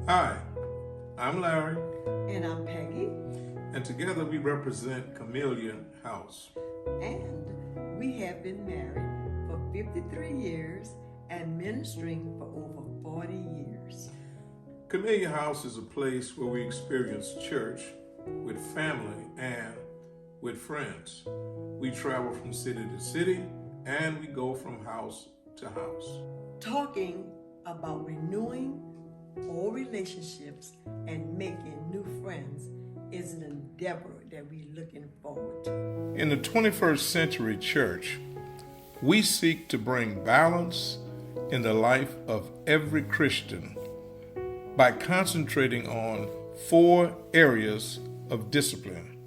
Hi, I'm Larry, And I'm Peggy, and together we represent Camellia House. and we have been married for 53 years and ministering for over 40 years. Camellia House is a place where we experience church with family and with friends. We travel from city to city and we go from house to house. Talking about renewing old relationships and making new friends is an endeavor that we're looking forward to. In the 21st century church, we seek to bring balance in the life of every Christian by concentrating on 4 areas of discipline.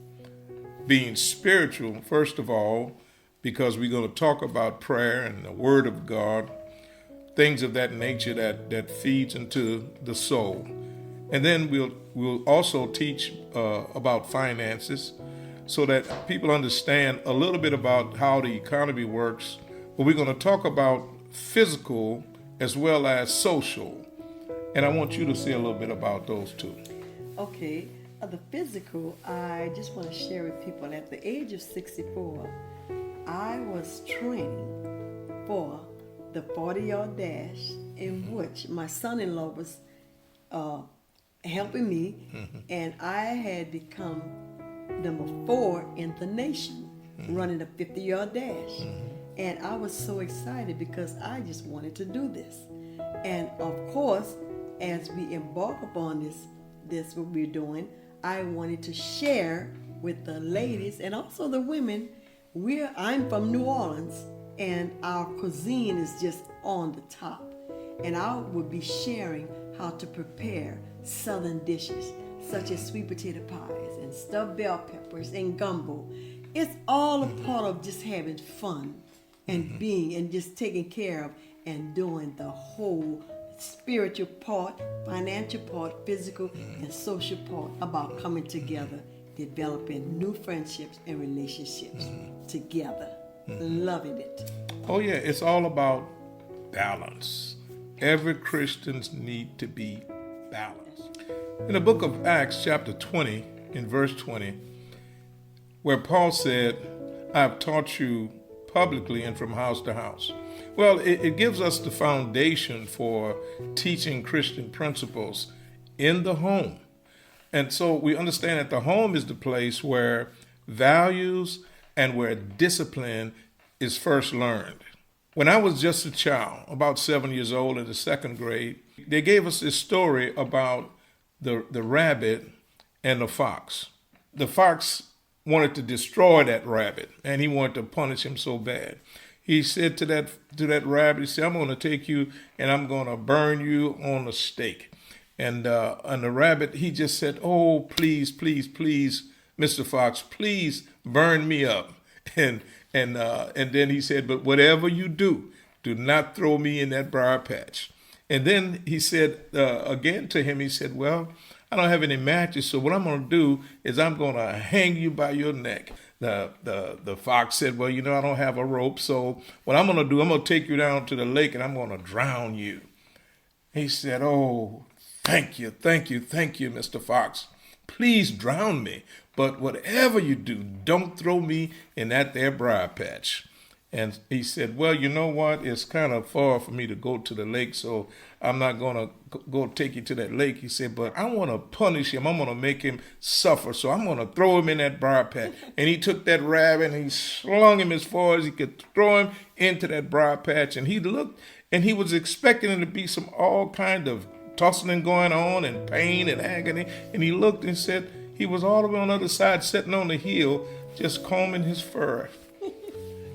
Being spiritual, first of all, because we're going to talk about prayer and the Word of God, things of that nature that feeds into the soul. And then we'll also teach about finances so that people understand a little bit about how the economy works. But we're going to talk about physical as well as social. And I want you to say a little bit about those two. Okay, the physical, I just want to share with people at the age of 64, I was training for the 40-yard dash in which my son-in-law was helping me, and I had become number 4 in the nation running a 50-yard dash. And I was so excited because I just wanted to do this. And of course, as we embark upon this what we're doing, I wanted to share with the ladies and also the women. I'm from New Orleans, and our cuisine is just on the top. And I will be sharing how to prepare southern dishes such as sweet potato pies and stuffed bell peppers and gumbo. It's all a part of just having fun and being and just taking care of and doing the whole spiritual part, financial part, physical and social part about coming together, developing new friendships and relationships together. Loving it. Oh yeah, it's all about balance. Every Christians need to be balanced. In the book of Acts, chapter 20, in verse 20, where Paul said, I have taught you publicly and from house to house. Well, it gives us the foundation for teaching Christian principles in the home. And so we understand that the home is the place where values and where discipline is first learned. When I was just a child, about 7 years old in the 2nd grade, they gave us this story about the rabbit and the fox. The fox wanted to destroy that rabbit, and he wanted to punish him so bad. He said to that rabbit, he said, I'm going to take you and I'm going to burn you on a stake. And the rabbit, he just said, oh, please, please, please, Mr. Fox, please burn me up. And then he said, but whatever you do not throw me in that briar patch. And then he said again to him, he said, well, I don't have any matches, so what I'm going to do is I'm going to hang you by your neck. The fox said, well, I don't have a rope, so what I'm going to do, I'm going to take you down to the lake and I'm going to drown you. He said, oh, thank you, Mr. Fox. Please drown me, but whatever you do, don't throw me in that there briar patch. And he said, well, you know what? It's kind of far for me to go to the lake, so I'm not going to go take you to that lake. He said, but I want to punish him. I'm going to make him suffer, so I'm going to throw him in that briar patch. And he took that rabbit and he slung him as far as he could throw him into that briar patch. And he looked, and he was expecting there to be some all kind of tussling going on and pain and agony. And he looked and said, he was all the way on the other side, sitting on the hill, just combing his fur.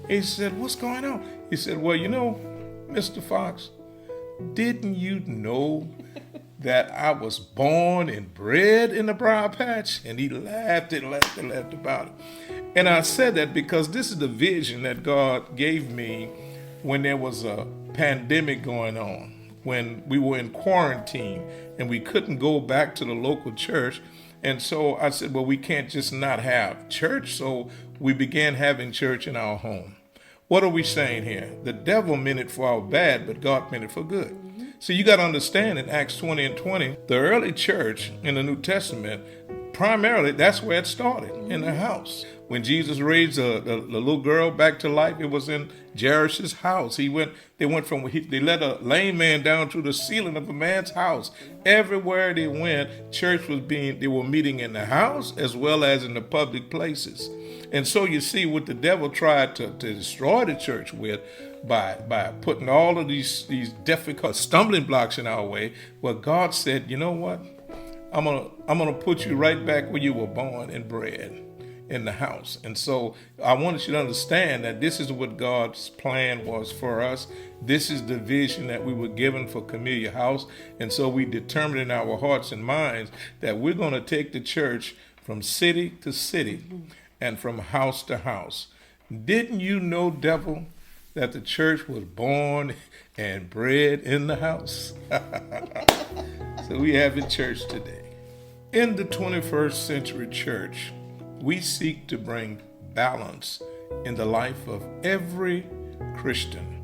He said, what's going on? He said, well, Mr. Fox, didn't you know that I was born and bred in the briar patch? And he laughed about it. And I said that because this is the vision that God gave me when there was a pandemic going on, when we were in quarantine and we couldn't go back to the local church. And so I said, well, we can't just not have church. So we began having church in our home. What are we saying here? The devil meant it for our bad, but God meant it for good. So you got to understand in Acts 20 and 20, the early church in the New Testament, primarily that's where it started, in the house. When Jesus raised the little girl back to life, it was in Jairus' house. They let a lame man down through the ceiling of a man's house. Everywhere they went, they were meeting in the house as well as in the public places. And so you see what the devil tried to destroy the church with by putting all of these difficult stumbling blocks in our way. Well, God said, you know what? I'm gonna put you right back where you were born and bred, in the house. And so I wanted you to understand that this is what God's plan was for us. This is the vision that we were given for Camellia House. And so we determined in our hearts and minds that we're going to take the church from city to city and from house to house. Didn't you know, devil, that the church was born and bred in the house? So we have a church today. In the 21st century church, we seek to bring balance in the life of every Christian.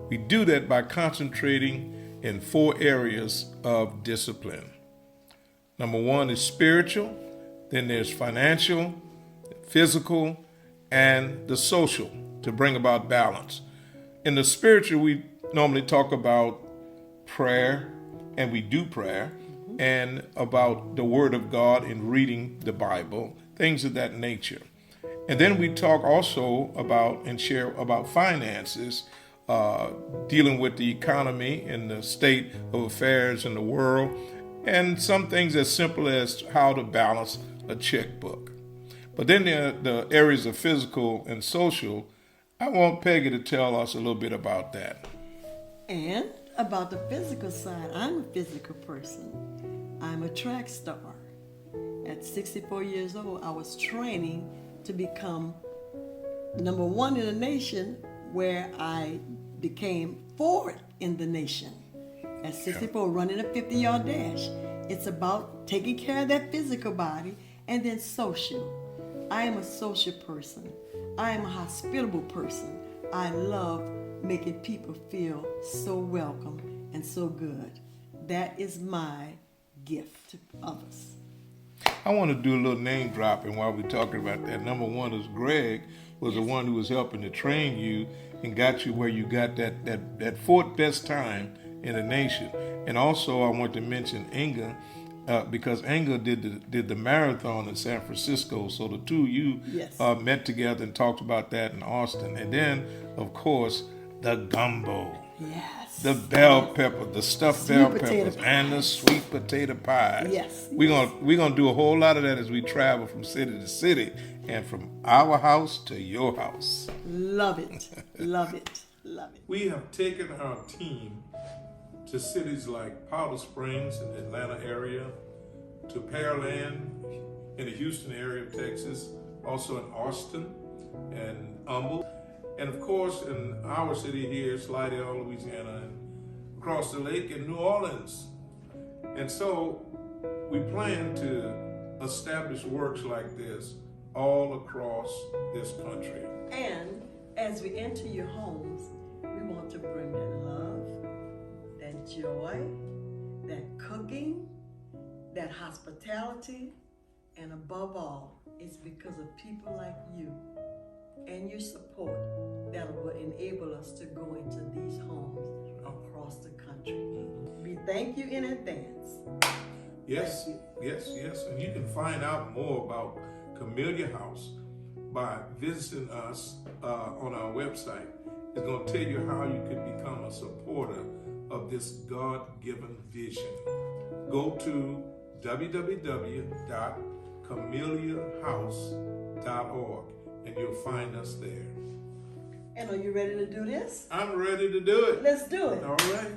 We do that by concentrating in 4 areas of discipline. Number 1 is spiritual, then there's financial, physical, and the social, to bring about balance. In the spiritual, we normally talk about prayer, and we do prayer, and about the Word of God and reading the Bible, things of that nature. And then we talk also about and share about finances, dealing with the economy and the state of affairs in the world, and some things as simple as how to balance a checkbook. But then there are the areas of physical and social. I want Peggy to tell us a little bit about that. And about the physical side, I'm a physical person. I'm a track star. At 64 years old, I was training to become number 1 in the nation, where I became 4th in the nation. At 64, running a 50-yard dash. It's about taking care of that physical body, and then social. I am a social person. I am a hospitable person. I love making people feel so welcome and so good. That is my gift to others. I want to do a little name dropping while we're talking about that. Number 1 is Greg was the one who was helping to train you and got you where you got that 4th best time in the nation. And also I want to mention Inga, because Inga did the marathon in San Francisco. So the two of you met together and talked about that in Austin. And then, of course, the gumbo. Yes. The bell pepper, the stuffed bell peppers, and the sweet potato pies. Yes. We're gonna do a whole lot of that as we travel from city to city and from our house to your house. Love it. Love it. Love it. We have taken our team to cities like Powder Springs in the Atlanta area, to Pearland in the Houston area of Texas, also in Austin and Humble. And of course, in our city here, Slidell, Louisiana, and across the lake in New Orleans. And so we plan to establish works like this all across this country. And as we enter your homes, we want to bring that love, that joy, that cooking, that hospitality, and above all, it's because of people like you and your support that will enable us to go into these homes across the country. We thank you in advance. Yes, yes. And you can find out more about Camellia House by visiting us on our website. It's going to tell you how you can become a supporter of this God-given vision. Go to www.camelliahouse.org and you'll find us there. And are you ready to do this? I'm ready to do it. Let's do it. All right.